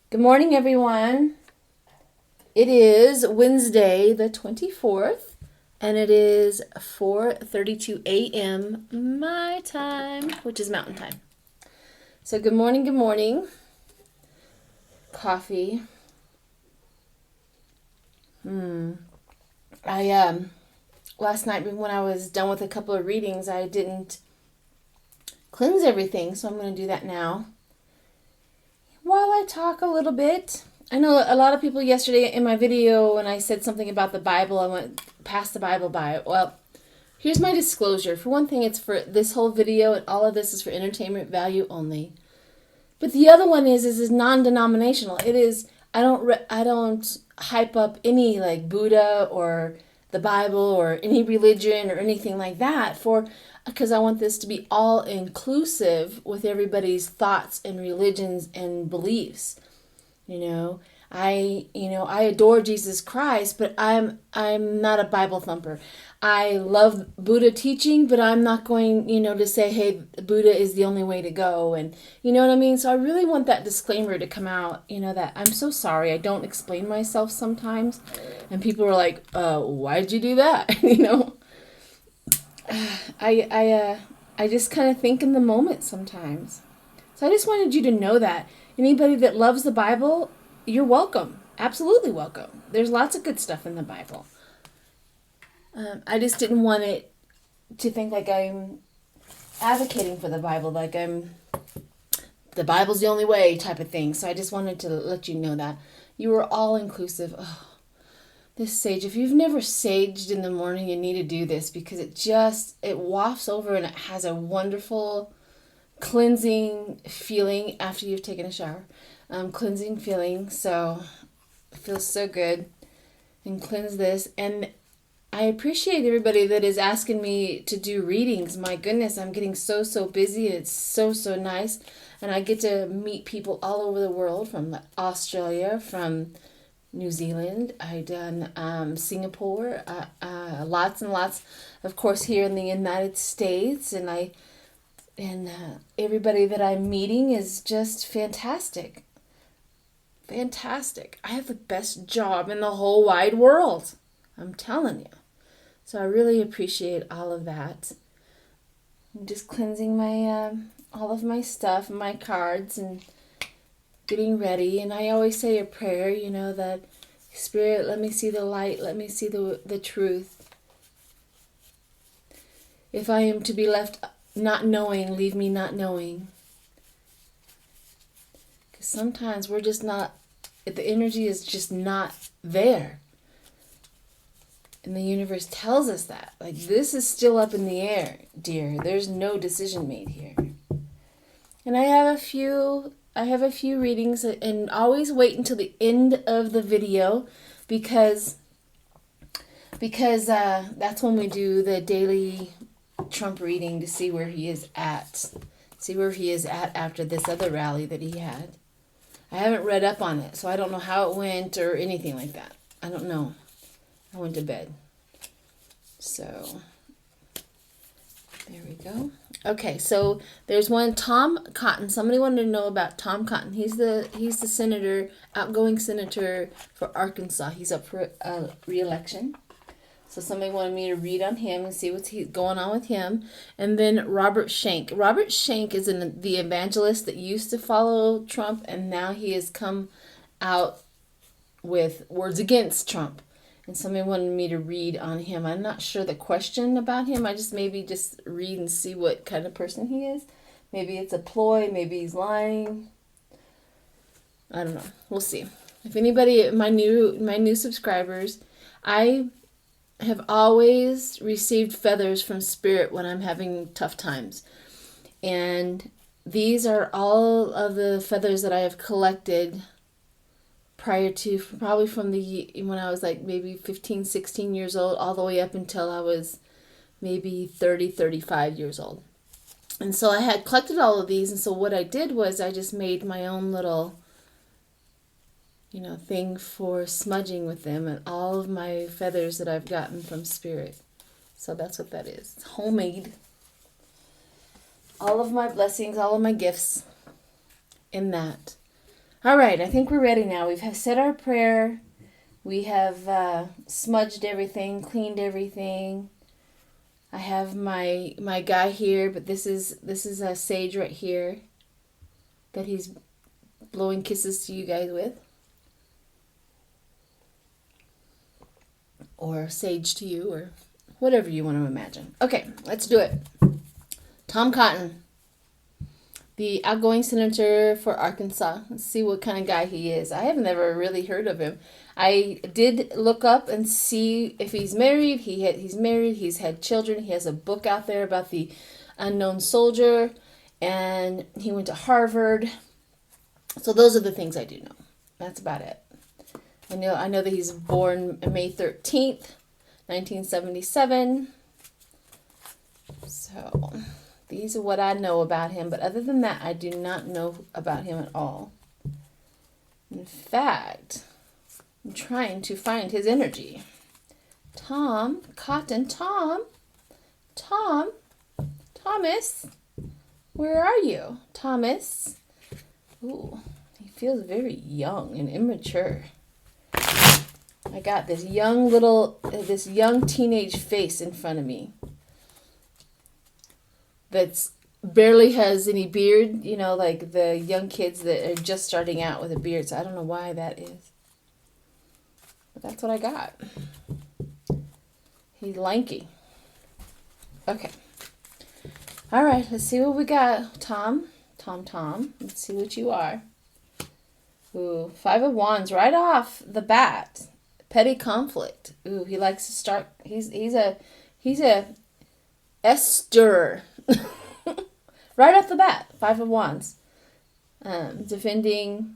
Good morning, everyone. It is Wednesday, the 24th, and it is 4:32 a.m. my time, which is Mountain Time. So good morning, good morning. Coffee. I last night when I was done with a couple of readings, I didn't cleanse everything, so I'm going to do that now. While I talk a little bit, I know a lot of people yesterday in my video when I said something about the Bible, I went past the Bible by. Well, here's my disclosure. For one thing, it's for this whole video and all of this is for entertainment value only. But the other one is non-denominational. It is I don't hype up any like Buddha or the Bible or any religion or anything like that because I want this to be all inclusive with everybody's thoughts and religions and beliefs. I adore Jesus Christ, but I'm not a Bible thumper. I love Buddha teaching, but I'm not going, to say, hey, Buddha is the only way to go. And you know what I mean? So I really want that disclaimer to come out, that I'm so sorry. I don't explain myself sometimes. And people are like, why'd you do that? I just kind of think in the moment sometimes. So I just wanted you to know that. Anybody that loves the Bible, you're welcome. Absolutely welcome. There's lots of good stuff in the Bible. I just didn't want it to think like I'm advocating for the Bible, like the Bible's the only way type of thing. So I just wanted to let you know that. You are all inclusive. Oh, this sage, if you've never saged in the morning, you need to do this because it wafts over and it has a wonderful cleansing feeling after you've taken a shower. Cleansing feeling, so it feels so good. And cleanse this. And I appreciate everybody that is asking me to do readings. My goodness, I'm getting so busy. It's so nice. And I get to meet people all over the world, from Australia, from New Zealand. I've done Singapore, lots and lots, of course, here in the United States. And everybody that I'm meeting is just fantastic. Fantastic. I have the best job in the whole wide world. I'm telling you. So I really appreciate all of that. I'm just cleansing my all of my stuff, my cards, and getting ready. And I always say a prayer, that Spirit, let me see the light. Let me see the truth. If I am to be left not knowing, leave me not knowing. Because sometimes we're just not, the energy is just not there. And the universe tells us that. Like, this is still up in the air, dear. There's no decision made here. And I have a few readings, and always wait until the end of the video because that's when we do the daily Trump reading to see where he is at. See where he is at after this other rally that he had. I haven't read up on it, so I don't know how it went or anything like that. I don't know. I went to bed. So, there we go. Okay, so there's one, Tom Cotton. Somebody wanted to know about Tom Cotton. He's the senator, outgoing senator for Arkansas. He's up for re-election. So somebody wanted me to read on him and see what's going on with him. And then Robert Schenck. Robert Schenck is the evangelist that used to follow Trump, and now he has come out with words against Trump. And somebody wanted me to read on him. I'm not sure the question about him. I just read and see what kind of person he is. Maybe it's a ploy. Maybe he's lying. I don't know. We'll see. If anybody, my new subscribers, I have always received feathers from Spirit when I'm having tough times. And these are all of the feathers that I have collected prior to, probably from when I was like maybe 15, 16 years old, all the way up until I was maybe 30, 35 years old. And so I had collected all of these, and so what I did was I just made my own little thing for smudging with them, and all of my feathers that I've gotten from Spirit. So that's what that is. It's homemade. All of my blessings, all of my gifts in that. All right, I think we're ready now. We've said our prayer. We have smudged everything, cleaned everything. I have my guy here, but this is a sage right here that he's blowing kisses to you guys with. Or sage to you, or whatever you want to imagine. Okay, let's do it. Tom Cotton, the outgoing senator for Arkansas. Let's see what kind of guy he is. I have never really heard of him. I did look up and see if he's married. He's married. He's had children. He has a book out there about the unknown soldier, and he went to Harvard. So those are the things I do know. That's about it. I know that he's born May 13th, 1977. So these are what I know about him. But other than that, I do not know about him at all. In fact, I'm trying to find his energy. Tom Cotton. Thomas. Where are you? Thomas. Ooh, he feels very young and immature. I got this young teenage face in front of me that's barely has any beard, like the young kids that are just starting out with a beard. So I don't know why that is. But that's what I got. He's lanky. Okay. All right, let's see what we got. Tom. Let's see what you are. Ooh, 5 of Wands right off the bat. Petty conflict. Ooh, he likes to start. He's a Esther. Right off the bat, 5 of Wands. Defending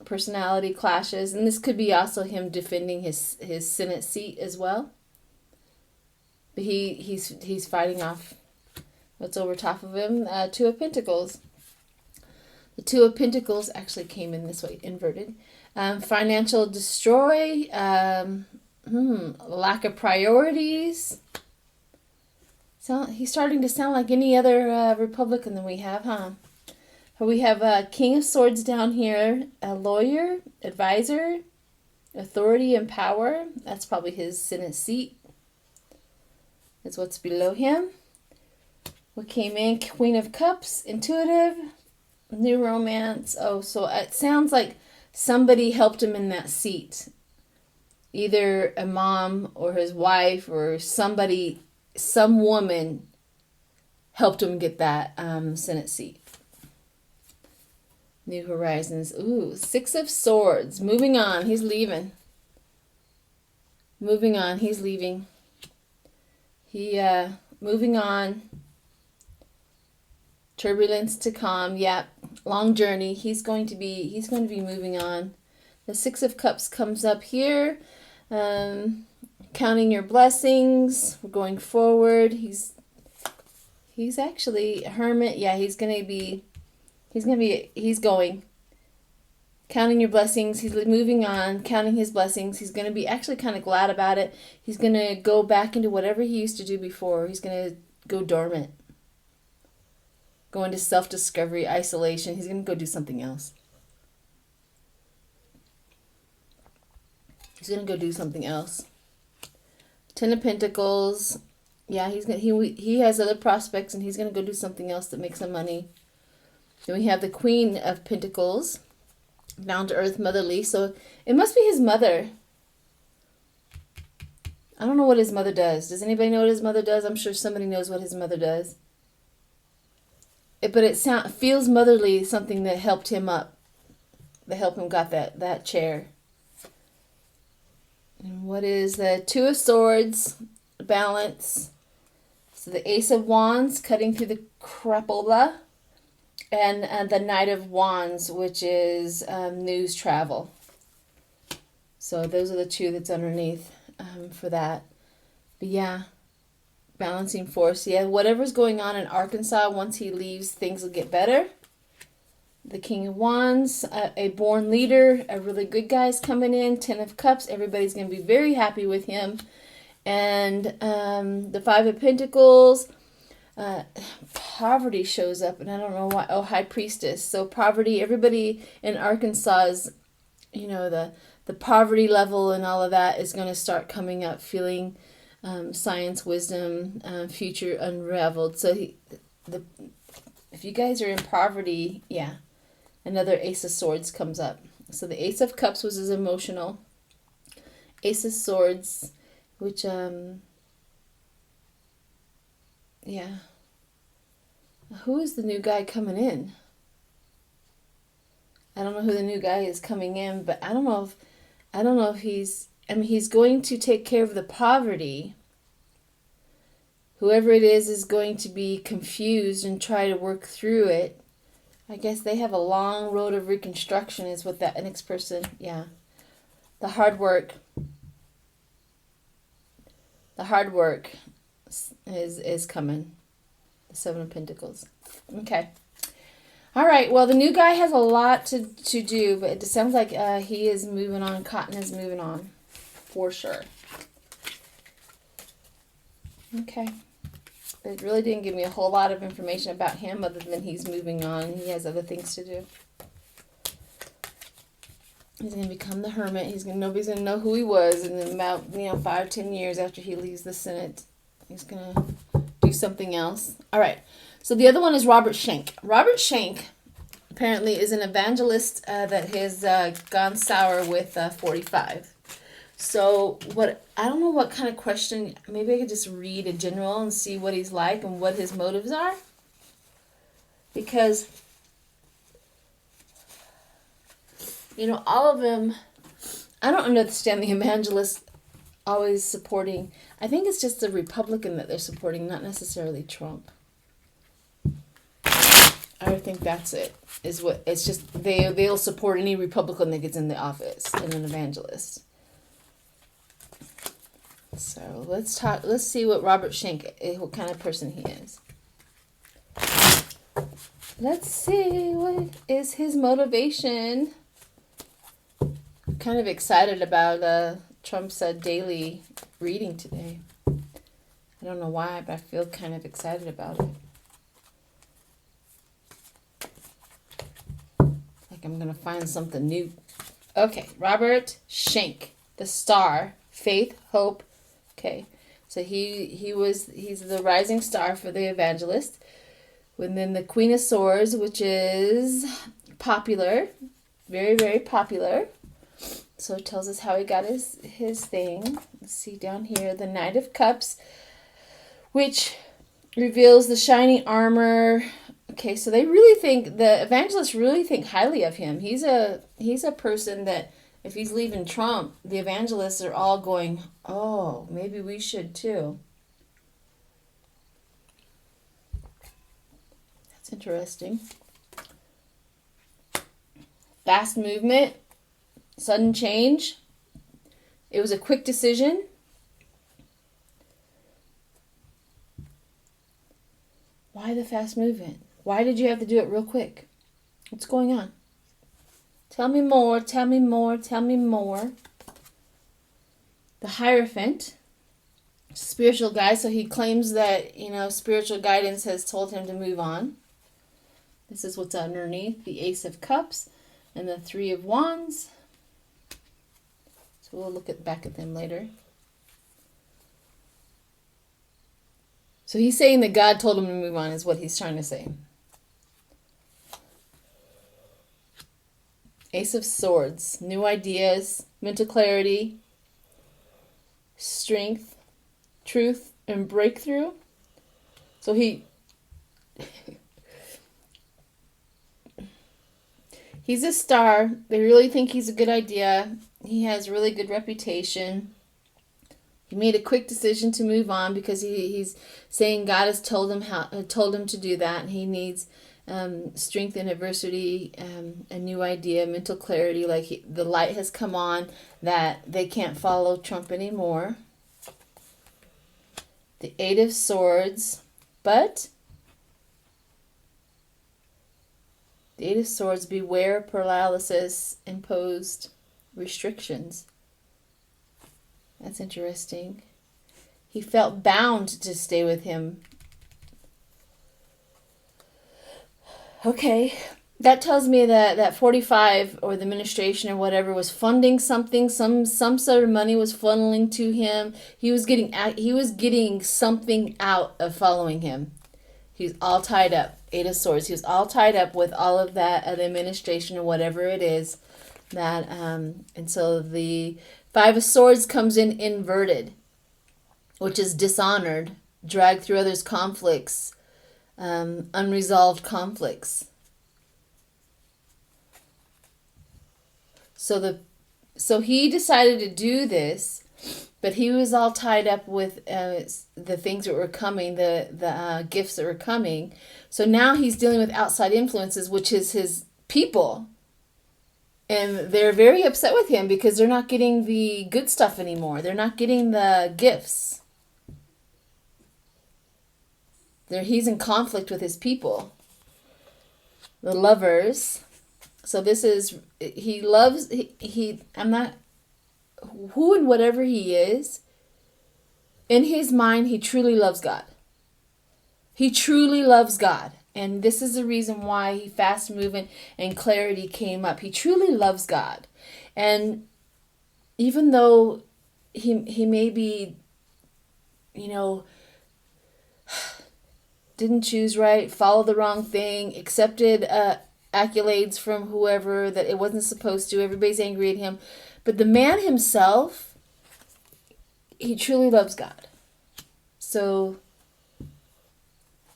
personality clashes, and this could be also him defending his Senate seat as well. But he's fighting off what's over top of him. 2 of Pentacles. The 2 of Pentacles actually came in this way, inverted. Financial destroy, lack of priorities. So he's starting to sound like any other Republican that we have, huh? We have King of Swords down here, a lawyer, advisor, authority and power. That's probably his Senate seat. That's what's below him. What came in? Queen of Cups, intuitive, new romance. Oh, so it sounds like somebody helped him in that seat. Either a mom or his wife or some woman helped him get that Senate seat. New horizons. Ooh, 6 of Swords. Moving on. He's leaving. Moving on. He's leaving. Moving on. Turbulence to come. Yep. Long journey. He's going to be moving on. The 6 of Cups comes up here. Counting your blessings. We're going forward. He's actually a hermit. Yeah, he's going. Counting your blessings. He's moving on, counting his blessings. He's going to be actually kind of glad about it. He's going to go back into whatever he used to do before. He's going to go dormant. Go into self-discovery, isolation. He's going to go do something else. He's going to go do something else. 10 of Pentacles. Yeah, he has other prospects, and he's going to go do something else that makes him money. Then we have the Queen of Pentacles. Down to earth, motherly. So it must be his mother. I don't know what his mother does. Does anybody know what his mother does? I'm sure somebody knows what his mother does. But it feels motherly, something that helped him up. That helped him got that chair. And what is the 2 of Swords? Balance. So the Ace of Wands cutting through the crapola. And the Knight of Wands, which is news travel. So those are the 2 that's underneath for that. But yeah, balancing force. Yeah, whatever's going on in Arkansas, once he leaves, things will get better. The King of Wands, a born leader, a really good guy's coming in. 10 of Cups, everybody's going to be very happy with him. And the 5 of Pentacles. Poverty shows up, and I don't know why. Oh, High Priestess. So poverty, everybody in Arkansas is, the poverty level and all of that is going to start coming up, feeling science, wisdom, future unraveled. So if you guys are in poverty, yeah, another Ace of Swords comes up. So the Ace of Cups was his emotional. Ace of Swords, which, yeah. Who is the new guy coming in? I don't know who the new guy is coming in, but I don't know if he's going to take care of the poverty. Whoever it is going to be confused and try to work through it. I guess they have a long road of reconstruction is what that next person, yeah. The hard work is coming. The Seven of Pentacles. Okay. All right. Well, the new guy has a lot to do, but it sounds like he is moving on. Cotton is moving on. For sure. Okay. It really didn't give me a whole lot of information about him other than he's moving on. He has other things to do. He's going to become the hermit. Nobody's going to know who he was in about 5-10 years after he leaves the Senate. He's going to do something else. All right. So the other one is Robert Schenck. Robert Schenck apparently is an evangelist that has gone sour with 45. So I don't know what kind of question, maybe I could just read in general and see what he's like and what his motives are. Because, all of them, I don't understand the evangelist always supporting. I think it's just the Republican that they're supporting, not necessarily Trump. I think that's it. It's just they'll support any Republican that gets in the office and an evangelist. So let's see what Robert Schenck, what kind of person he is. Let's see what is his motivation. I'm kind of excited about Trump's daily reading today. I don't know why, but I feel kind of excited about it. Like I'm going to find something new. Okay, Robert Schenck, the star, faith, hope. Okay, so he's the rising star for the evangelist. And then the Queen of Swords, which is popular, very, very popular. So it tells us how he got his thing. Let's see down here, the Knight of Cups, which reveals the shiny armor. Okay, so the evangelists really think highly of him. He's a person that if he's leaving Trump, the evangelists are all going, oh, maybe we should too. That's interesting. Fast movement, sudden change. It was a quick decision. Why the fast movement? Why did you have to do it real quick? What's going on? Tell me more, tell me more, tell me more. The Hierophant, spiritual guy, so he claims that, spiritual guidance has told him to move on. This is what's underneath, the Ace of Cups and the Three of Wands. So we'll look back at them later. So he's saying that God told him to move on is what he's trying to say. Ace of Swords, new ideas, mental clarity, strength, truth, and breakthrough. So he's a star. They really think he's a good idea. He has a really good reputation. He made a quick decision to move on because he's saying God has told him to do that. And he needs strength in adversity, a new idea, mental clarity. Like the light has come on that they can't follow Trump anymore. The Eight of Swords, but the Eight of Swords, beware paralysis, imposed restrictions. That's interesting. He felt bound to stay with him. Okay. That tells me that 45 or the administration or whatever was funding something. Some sort of money was funneling to him. He was getting something out of following him. He was all tied up. 8 of Swords. He was all tied up with all of that, the administration or whatever it is. And so the 5 of Swords comes in inverted, which is dishonored, dragged through others' conflicts, unresolved conflicts. So he decided to do this, but he was all tied up with the things that were coming, the gifts that were coming. So now he's dealing with outside influences, which is his people. And they're very upset with him because they're not getting the good stuff anymore. They're not getting the gifts. He's in conflict with his people. The Lovers. So this is, he loves, I'm not, who and whatever he is, in his mind, he truly loves God. He truly loves God. And this is the reason why fast movement and clarity came up. He truly loves God. And even though he may be, didn't choose right, followed the wrong thing, accepted accolades from whoever that it wasn't supposed to. Everybody's angry at him. But the man himself, he truly loves God. So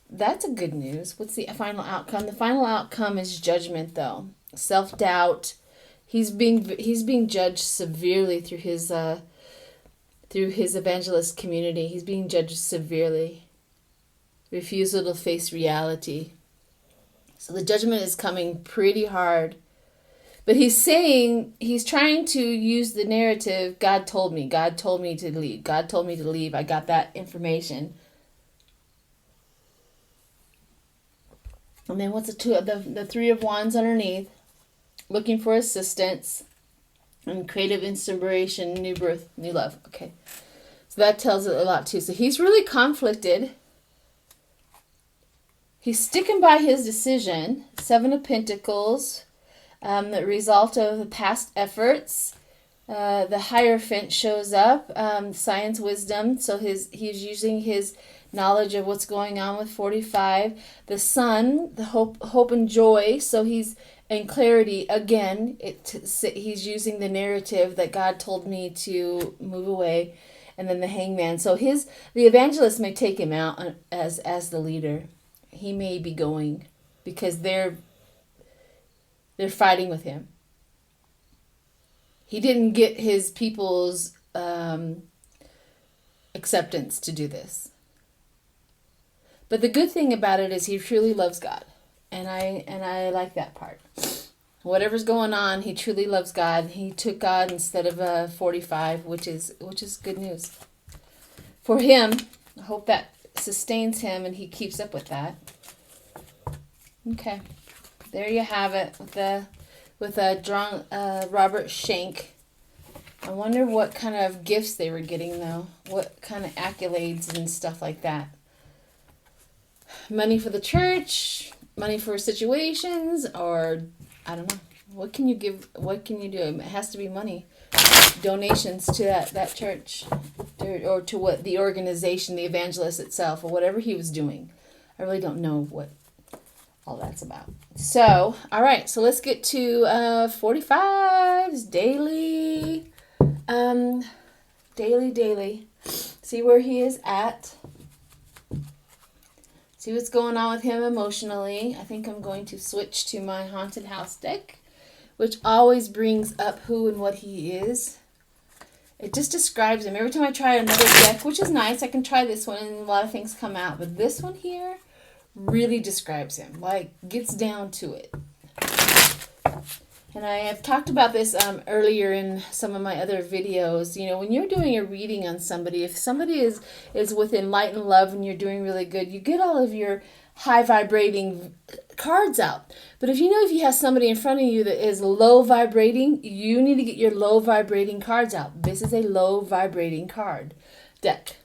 that's a good news. What's the final outcome? The final outcome is judgment, though. Self-doubt. He's being judged severely through his evangelist community. He's being judged severely. Refusal to face reality. So the judgment is coming pretty hard. But he's trying to use the narrative, God told me to leave. God told me to leave. I got that information. And then what's the 3 of Wands underneath? Looking for assistance and creative inspiration, new birth, new love. Okay. So that tells it a lot too. So he's really conflicted. He's sticking by his decision. 7 of Pentacles. The result of the past efforts. The Hierophant shows up. Science, wisdom. So he's using his knowledge of what's going on with 45. The Sun, the hope and joy. So he's in clarity again. He's using the narrative that God told me to move away. And then the Hangman. So the evangelist may take him out as the leader. He may be going because they're fighting with him. He didn't get his people's acceptance to do this. But the good thing about it is he truly loves God. And I like that part. Whatever's going on, he truly loves God. He took God instead of 45, which is good news. For him, I hope that sustains him and he keeps up with that. Okay. There you have it with Robert Schenck. I wonder what kind of gifts they were getting though. What kind of accolades and stuff like that. Money for the church, money for situations, or I don't know. What can you give? What can you do? It has to be money. Donations to that church or to what the organization, the evangelist itself, or whatever he was doing. I really don't know what all that's about. So, all right. So let's get to 45's daily. Daily. See where he is at. See what's going on with him emotionally. I think I'm going to switch to my Haunted House deck, which always brings up who and what he is. It just describes him. Every time I try another deck, which is nice, I can try this one and a lot of things come out. But this one here really describes him. Like, gets down to it. And I have talked about this earlier in some of my other videos. You know, when you're doing a reading on somebody, if somebody is within light and love and you're doing really good, you get all of your high vibrating cards out. But if you have somebody in front of you that is low vibrating, you need to get your low vibrating cards out. This is a low vibrating card deck.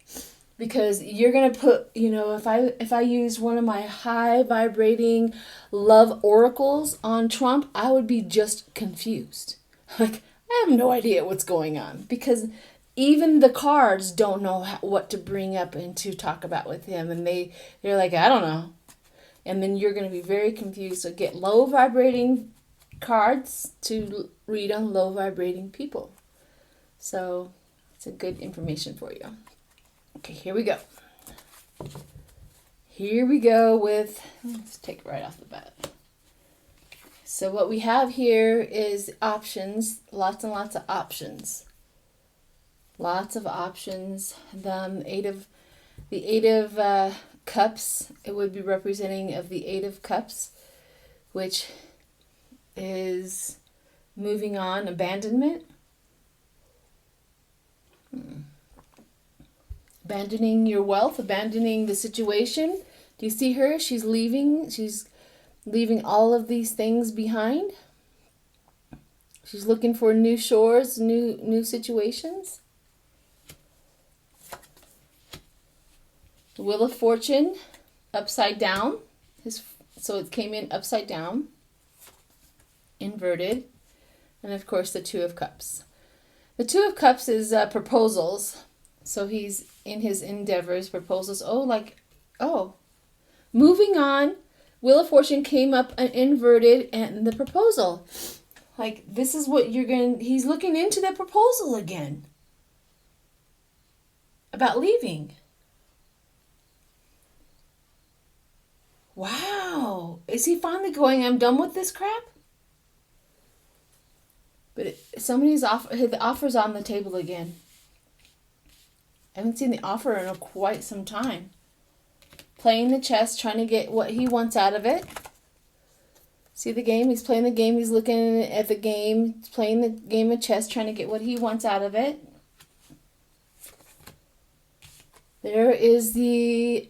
Because you're going to put, if I use one of my high vibrating love oracles on Trump, I would be just confused. Like, I have no idea what's going on, because even the cards don't know what to bring up and to talk about with him. And they're like, I don't know. And then you're going to be very confused. So get low vibrating cards to read on low vibrating people. So it's a good information for you. Okay, here we go. Here we go with, let's take it right off the bat. So what we have here is options, lots and lots of options. Lots of options. The Eight of Cups, it would be representing of the Eight of Cups, which is moving on, abandonment. Abandoning your wealth, abandoning the situation. Do you see her? She's leaving. She's leaving all of these things behind. She's looking for new shores, new situations. Wheel of Fortune, upside down. So it came in upside down, inverted. And of course the Two of Cups. The Two of Cups is proposals. So he's in his endeavors, proposals. Moving on. Wheel of Fortune came up inverted, and the proposal. Like, this is what he's looking into the proposal again. About leaving. Wow. Is he finally going, I'm done with this crap? But the offer's on the table again. I haven't seen the offer in quite some time. Playing the chess, trying to get what he wants out of it. See the game? He's playing the game. He's looking at the game. He's playing the game of chess, trying to get what he wants out of it. There is the...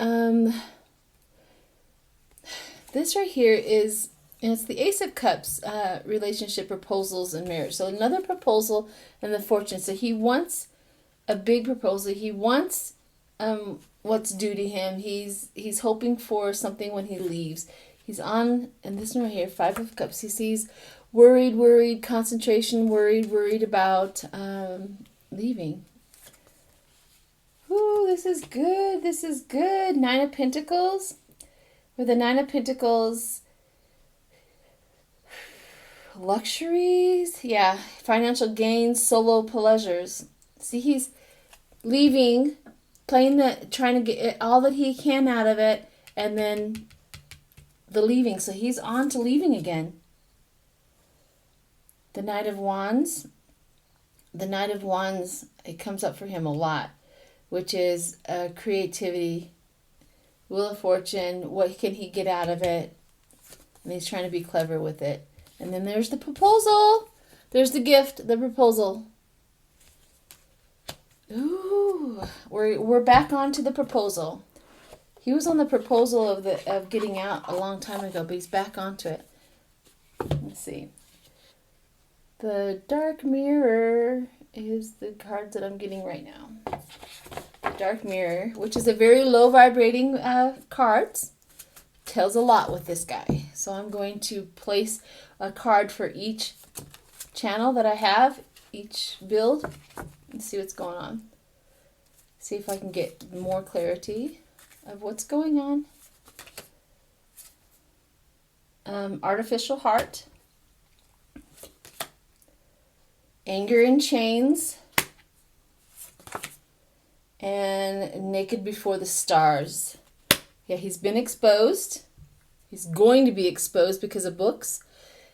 this right here is... And it's the Ace of Cups, relationship proposals and marriage. So another proposal in the Fortune. So he wants a big proposal. He wants what's due to him. He's hoping for something when he leaves. He's on, and this one right here, Five of Cups. He sees worried, concentration, worried about leaving. Ooh, this is good. This is good. Nine of Pentacles. With the Nine of Pentacles... luxuries, yeah, financial gains, solo pleasures. See, he's leaving, trying to get all that he can out of it, and then the leaving. So he's on to leaving again. The Knight of Wands. The Knight of Wands, it comes up for him a lot, which is creativity. Wheel of Fortune, what can he get out of it? And he's trying to be clever with it. And then there's the proposal. There's the gift, the proposal. Ooh, we're back on to the proposal. He was on the proposal of getting out a long time ago, but he's back onto it. Let's see. The Dark Mirror is the cards that I'm getting right now. The Dark Mirror, which is a very low vibrating cards. Tells a lot with this guy. So I'm going to place a card for each channel that I have, each build, and see what's going on. See if I can get more clarity of what's going on. Artificial Heart. Anger in Chains. And Naked Before the Stars. Yeah, he's been exposed. He's going to be exposed because of books.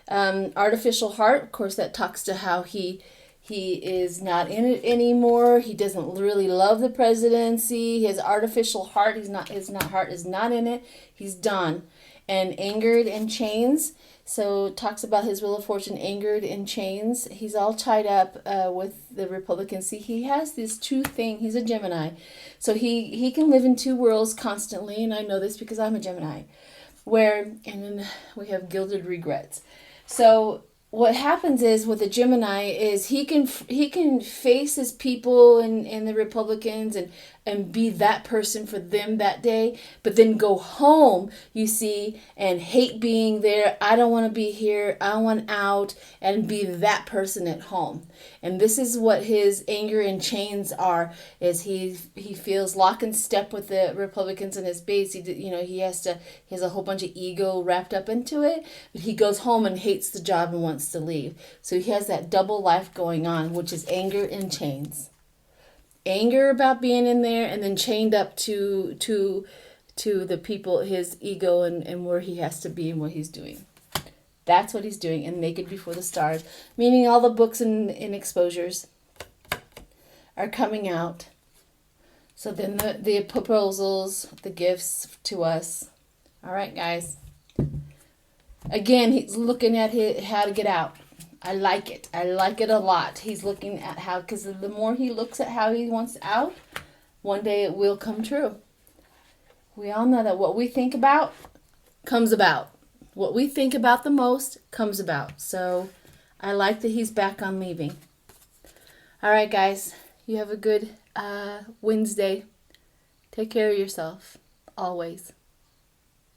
Artificial Heart, of course, that talks to how he is not in it anymore. He doesn't really love the presidency. His artificial heart, his heart is not in it. He's done. And Angered in Chains. So it talks about his Wheel of Fortune, angered in chains. He's all tied up with the Republicans. See, he has this two thing. He's a Gemini. So he can live in two worlds constantly. And I know this because I'm a Gemini. And then we have gilded regrets. So what happens is with a Gemini is he can face his people and the Republicans and and be that person for them that day, but then go home, you see, and hate being there. I don't want to be here. I want out, and be that person at home. And this is what his anger in chains are, is he feels lock and step with the Republicans in his base. He has a whole bunch of ego wrapped up into it, but he goes home and hates the job and wants to leave. So he has that double life going on, which is anger in chains. Anger about being in there, and then chained up to the people, his ego, and where he has to be and what he's doing. That's what he's doing in Naked Before the Stars, meaning all the books and exposures are coming out. So then the proposals, the gifts to us. All right, guys. Again, he's looking at how to get out. I like it. I like it a lot. He's looking at how, because the more he looks at how he wants out, one day it will come true. We all know that what we think about comes about. What we think about the most comes about. So I like that he's back on leaving. All right, guys. You have a good Wednesday. Take care of yourself. Always.